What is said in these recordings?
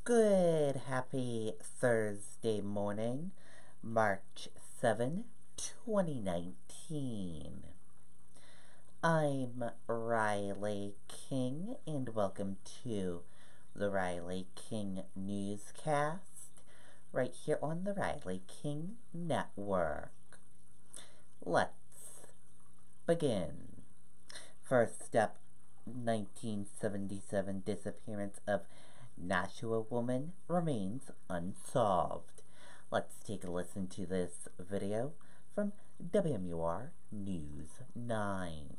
Good, happy Thursday morning, March 7, 2019. I'm Riley King, and welcome to the Riley King Newscast, right here on the Riley King Network. Let's begin. First up, 1977 disappearance of Nashua woman remains unsolved. Let's take a listen to this video from WMUR News 9.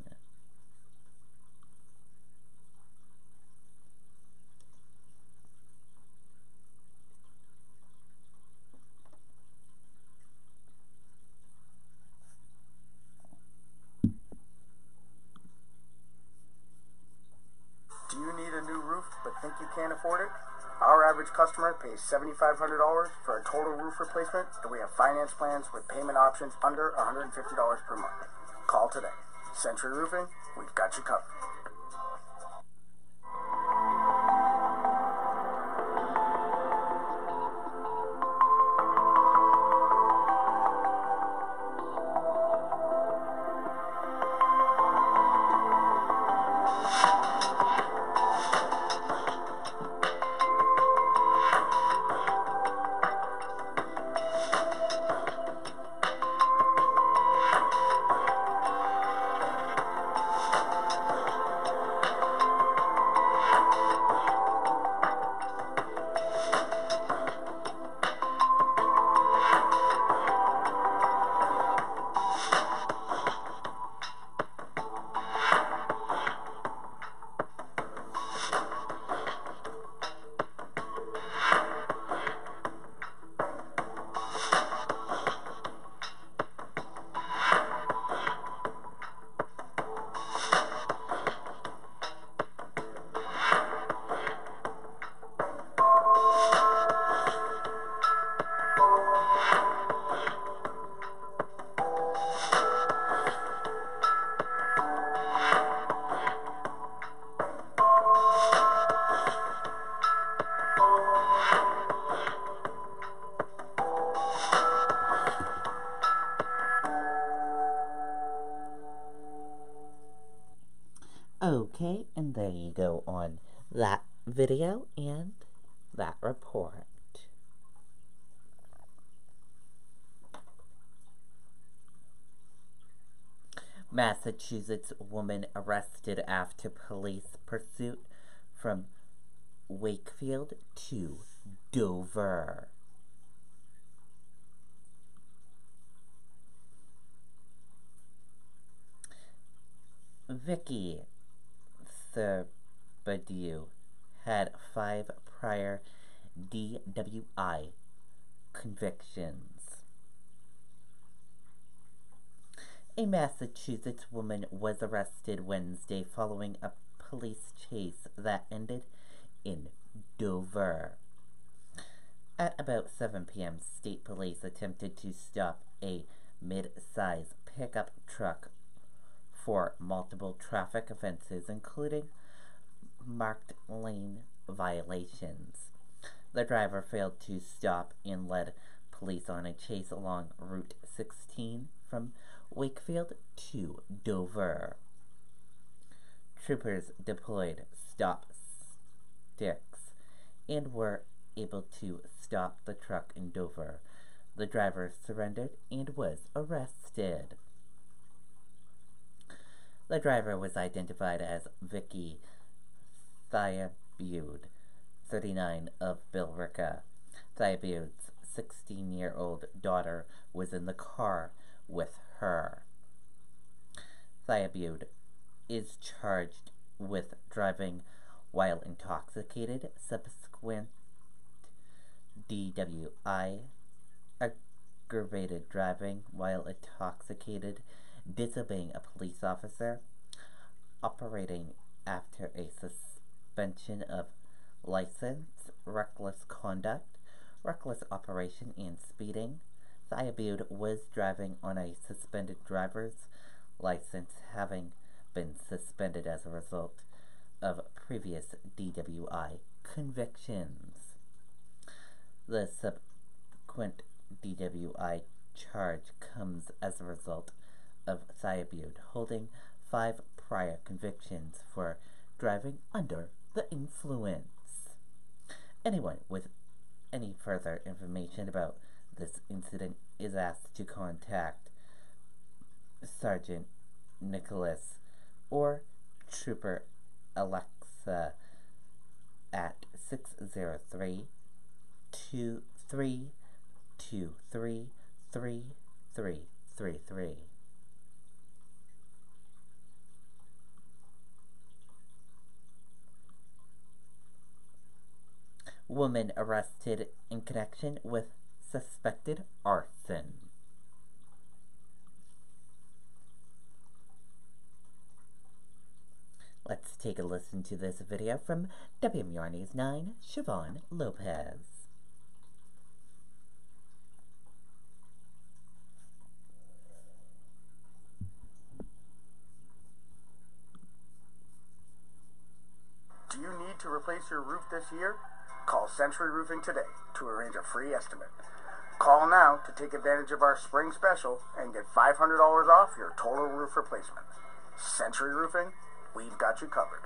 Do you need a new roof but think you can't afford it? Our average customer pays $7,500 for a total roof replacement, and we have finance plans with payment options under $150 per month. Call today. Century Roofing, we've got you covered. Okay, and there you go on that video and that report. Massachusetts woman arrested after police pursuit from Wakefield to Dover. Vicky Thurbadieu had 5 prior DWI convictions. A Massachusetts woman was arrested Wednesday following a police chase that ended in Dover. At about 7 p.m., state police attempted to stop a mid-size pickup truck for multiple traffic offenses, including marked lane violations. The driver failed to stop and led police on a chase along Route 16 from Wakefield to Dover. Troopers deployed stop sticks and were able to stop the truck in Dover. The driver surrendered and was arrested. The driver was identified as Vicky Thurbadieu, 39, of Billerica. Thurbadieu's 16-year-old daughter was in the car with her. Thurbadieu is charged with driving while intoxicated, subsequent DWI, aggravated driving while intoxicated, disobeying a police officer, operating after a suspension of license, reckless conduct, reckless operation, and speeding. Thurbadieu was driving on a suspended driver's license, having been suspended as a result of previous DWI convictions. The subsequent DWI charge comes as a result of Thibaud holding 5 prior convictions for driving under the influence. Anyone with any further information about this incident is asked to contact Sergeant Nicholas or Trooper Alexa at 603-232-3333. Woman arrested in connection with suspected arson. Let's take a listen to this video from WMUR News 9, Siobhan Lopez. Do you need to replace your roof this year? Call Century Roofing today to arrange a free estimate. Call now to take advantage of our spring special and get $500 off your total roof replacement. Century Roofing, we've got you covered.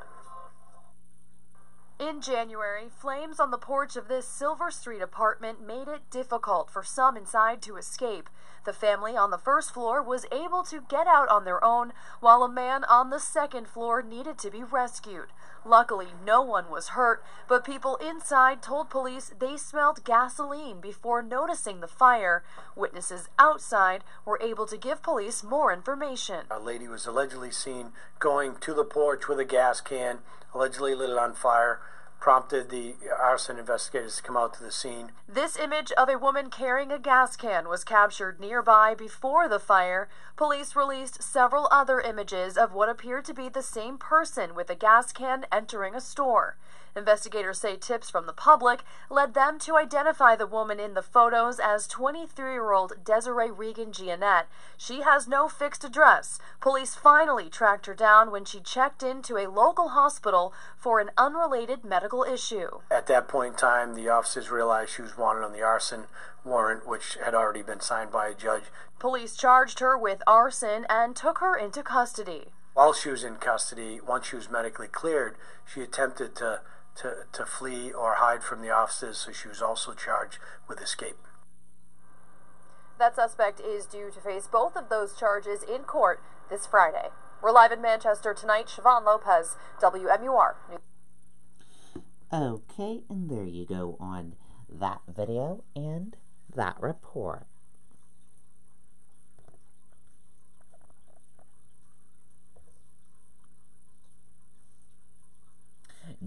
In January, flames on the porch of this Silver Street apartment made it difficult for some inside to escape. The family on the first floor was able to get out on their own, while a man on the second floor needed to be rescued. Luckily, no one was hurt, but people inside told police they smelled gasoline before noticing the fire. Witnesses outside were able to give police more information. A lady was allegedly seen going to the porch with a gas can, allegedly lit it on fire, prompted the arson investigators to come out to the scene. This image of a woman carrying a gas can was captured nearby before the fire. Police released several other images of what appeared to be the same person with a gas can entering a store. Investigators say tips from the public led them to identify the woman in the photos as 23-year-old Desiree Regan Giannette. She has no fixed address. Police finally tracked her down when she checked into a local hospital for an unrelated medical issue. At that point in time, the officers realized she was wanted on the arson warrant, which had already been signed by a judge. Police charged her with arson and took her into custody. While she was in custody, once she was medically cleared, she attempted to flee or hide from the officers, so she was also charged with escape. That suspect is due to face both of those charges in court this Friday. We're live in Manchester tonight. Siobhan Lopez, WMUR. Okay, and there you go on that video and that report.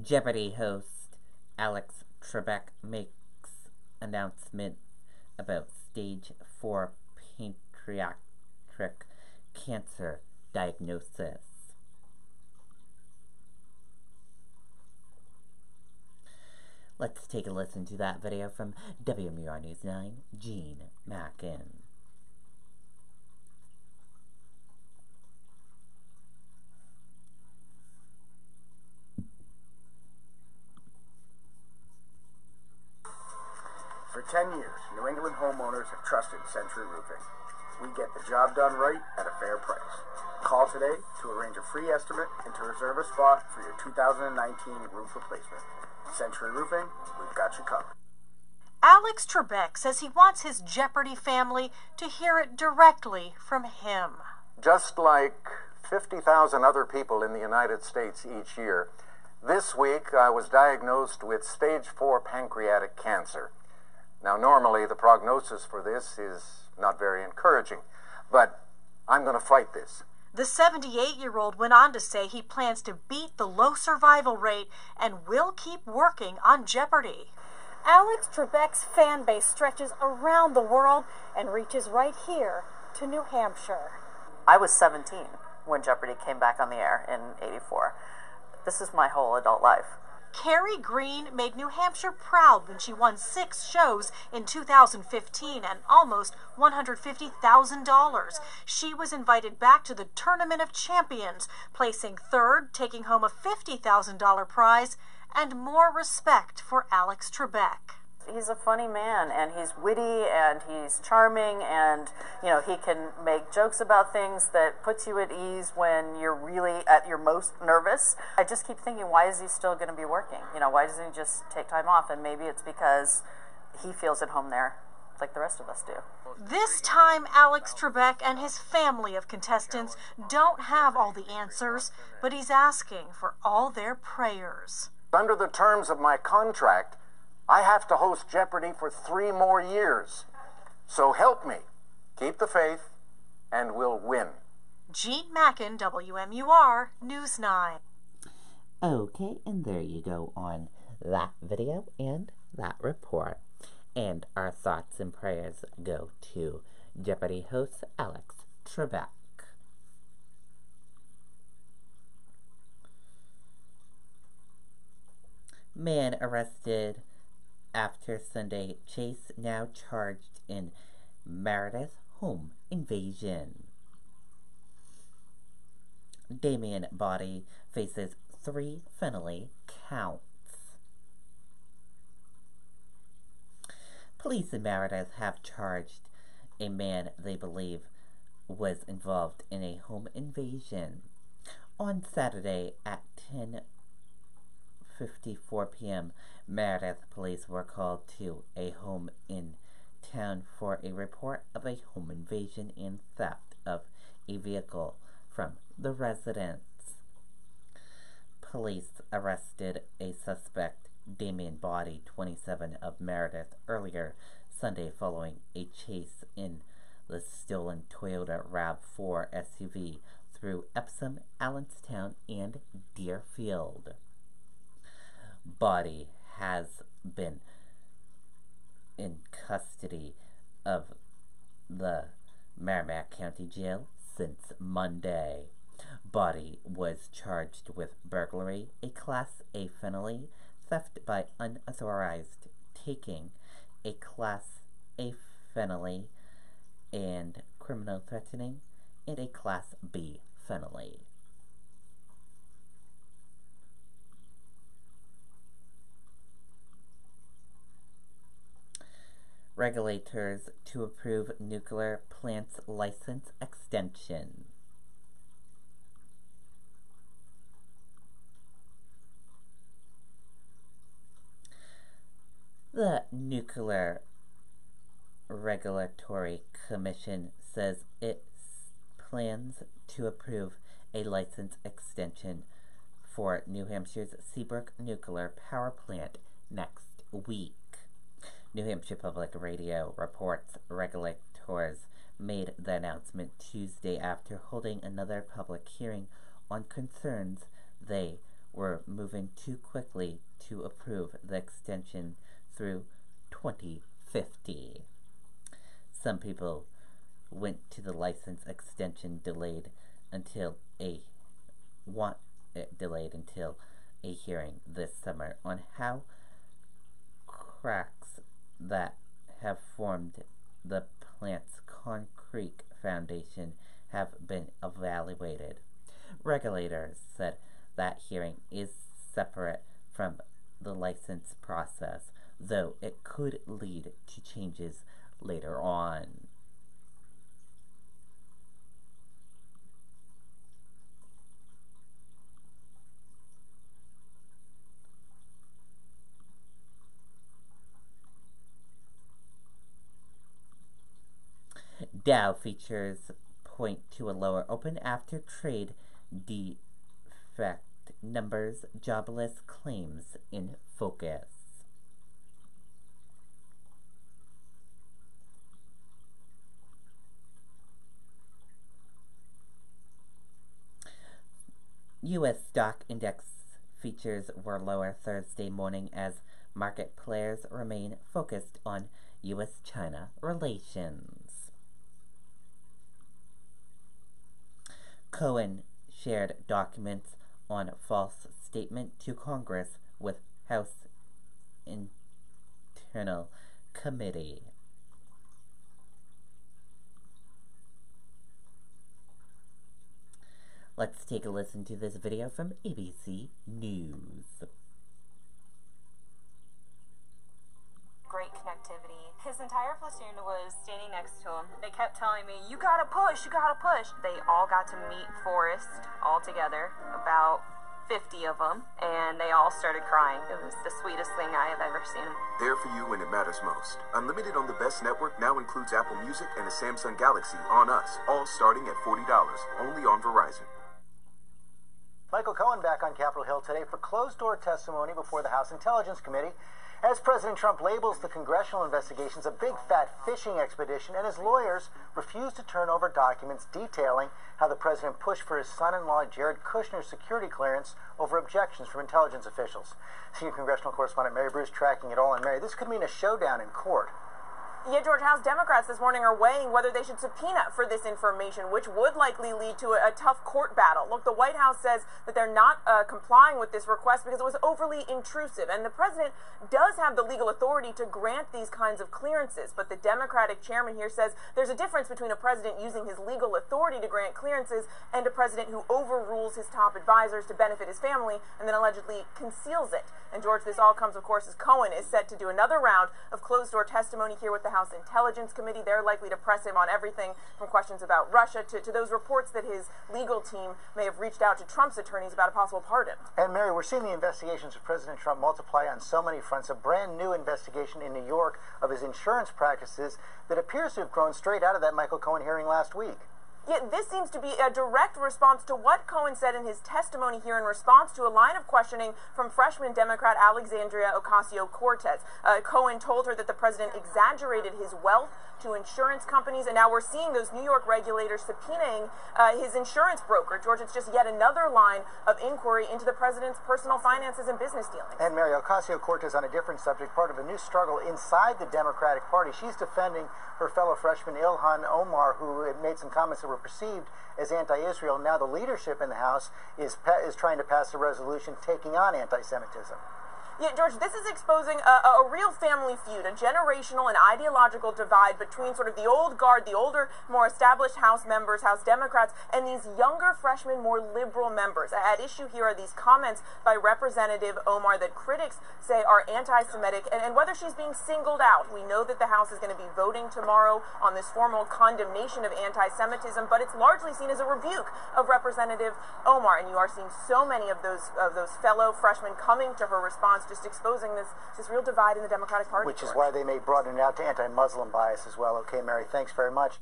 Jeopardy host Alex Trebek makes announcement about stage 4 pancreatic cancer diagnosis. Let's take a listen to that video from WMUR News 9, Gene Mackin. For 10 years, New England homeowners have trusted Century Roofing. We get the job done right at a fair price. Call today to arrange a free estimate and to reserve a spot for your 2019 roof replacement. Century Roofing, we've got you covered. Alex Trebek says he wants his Jeopardy family to hear it directly from him. Just like 50,000 other people in the United States each year, this week I was diagnosed with stage 4 pancreatic cancer. Now, normally the prognosis for this is not very encouraging, but I'm going to fight this. The 78-year-old went on to say he plans to beat the low survival rate and will keep working on Jeopardy. Alex Trebek's fan base stretches around the world and reaches right here to New Hampshire. I was 17 when Jeopardy came back on the air in '84. This is my whole adult life. Carrie Green made New Hampshire proud when she won 6 shows in 2015 and almost $150,000. She was invited back to the Tournament of Champions, placing 3rd, taking home a $50,000 prize, and more respect for Alex Trebek. he's a funny man, and he's witty, and he's charming, and he can make jokes about things that puts you at ease when you're really at your most nervous. I just keep thinking, why is he still going to be working? Why doesn't he just take time off? And maybe it's because he feels at home there, like the rest of us do. This time, Alex Trebek and his family of contestants don't have all the answers, but he's asking for all their prayers. Under the terms of my contract, I have to host Jeopardy for 3 more years. So help me. Keep the faith, and we'll win. Jean Mackin, WMUR, News 9. Okay, and there you go on that video and that report. And our thoughts and prayers go to Jeopardy host Alex Trebek. Man arrested after Sunday chase, now charged in Meredith home invasion. Damien Body faces 3 felony counts. Police in Meredith have charged a man they believe was involved in a home invasion. On Saturday at 10:54 p.m., Meredith police were called to a home in town for a report of a home invasion and theft of a vehicle from the residents. Police arrested a suspect, Damien Body, 27, of Meredith, earlier Sunday following a chase in the stolen Toyota RAV4 SUV through Epsom, Allenstown, and Deerfield. Body has been in custody of the Merrimack County Jail since Monday. Body was charged with burglary, a Class A felony, theft by unauthorized taking, a Class A felony, and criminal threatening, and a Class B felony. Regulators to approve nuclear plant's license extension. The Nuclear Regulatory Commission says it plans to approve a license extension for New Hampshire's Seabrook Nuclear Power Plant next week. New Hampshire Public Radio reports regulators made the announcement Tuesday after holding another public hearing on concerns they were moving too quickly to approve the extension through 2050. Some people went to the license extension delayed until a hearing this summer on how cracks that have formed the plant's concrete foundation have been evaluated. Regulators said that hearing is separate from the license process, though it could lead to changes later on. Dow features point to a lower open after trade defect numbers, jobless claims in focus. U.S. stock index features were lower Thursday morning as market players remain focused on U.S.-China relations. Cohen shared documents on false statement to Congress with House Internal Committee. Let's take a listen to this video from ABC News. Great His entire platoon was standing next to him. They kept telling me, you gotta push, you gotta push. They all got to meet Forrest all together, about 50 of them, and they all started crying. It was the sweetest thing I have ever seen. There for you when it matters most. Unlimited on the best network now includes Apple Music and a Samsung Galaxy on us, all starting at $40, only on Verizon. Michael Cohen back on Capitol Hill today for closed-door testimony before the House Intelligence Committee as President Trump labels the congressional investigations a big fat fishing expedition, and his lawyers refuse to turn over documents detailing how the president pushed for his son-in-law Jared Kushner's security clearance over objections from intelligence officials. Senior congressional correspondent Mary Bruce tracking it all. And Mary, this could mean a showdown in court. Yeah, George, House Democrats this morning are weighing whether they should subpoena for this information, which would likely lead to a tough court battle. Look, the White House says that they're not complying with this request because it was overly intrusive, and the president does have the legal authority to grant these kinds of clearances, but the Democratic chairman here says there's a difference between a president using his legal authority to grant clearances and a president who overrules his top advisors to benefit his family and then allegedly conceals it. And George, this all comes, of course, as Cohen is set to do another round of closed-door testimony here with the House Intelligence Committee. They're likely to press him on everything from questions about Russia to those reports that his legal team may have reached out to Trump's attorneys about a possible pardon. And Mary, we're seeing the investigations of President Trump multiply on so many fronts. A brand new investigation in New York of his insurance practices that appears to have grown straight out of that Michael Cohen hearing last week. Yet this seems to be a direct response to what Cohen said in his testimony here in response to a line of questioning from freshman Democrat Alexandria Ocasio-Cortez. Cohen told her that the president exaggerated his wealth to insurance companies, and now we're seeing those New York regulators subpoenaing his insurance broker. George, it's just yet another line of inquiry into the president's personal finances and business dealings. And Mary, Ocasio-Cortez on a different subject, part of a new struggle inside the Democratic Party. She's defending her fellow freshman Ilhan Omar, who had made some comments that were perceived as anti-Israel. Now the leadership in the House is trying to pass a resolution taking on anti-Semitism. Yeah, George, this is exposing a real family feud, a generational and ideological divide between sort of the old guard, the older, more established House members, House Democrats, and these younger freshmen, more liberal members. At issue here are these comments by Representative Omar that critics say are anti-Semitic, and whether she's being singled out. We know that the House is going to be voting tomorrow on this formal condemnation of anti-Semitism, but it's largely seen as a rebuke of Representative Omar, and you are seeing so many of those fellow freshmen coming to her response, just exposing this real divide in the Democratic Party. Which is why they may broaden it out to anti-Muslim bias as well. Okay, Mary, thanks very much.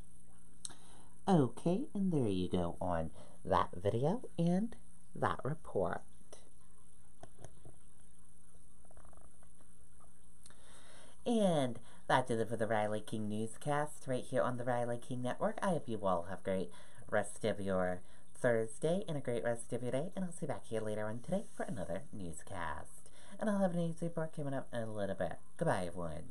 Okay, and there you go on that video and that report. And that did it for the Riley King Newscast right here on the Riley King Network. I hope you all have a great rest of your Thursday and a great rest of your day. And I'll see you back here later on today for another newscast. And I'll have a news report coming up in a little bit. Goodbye, everyone.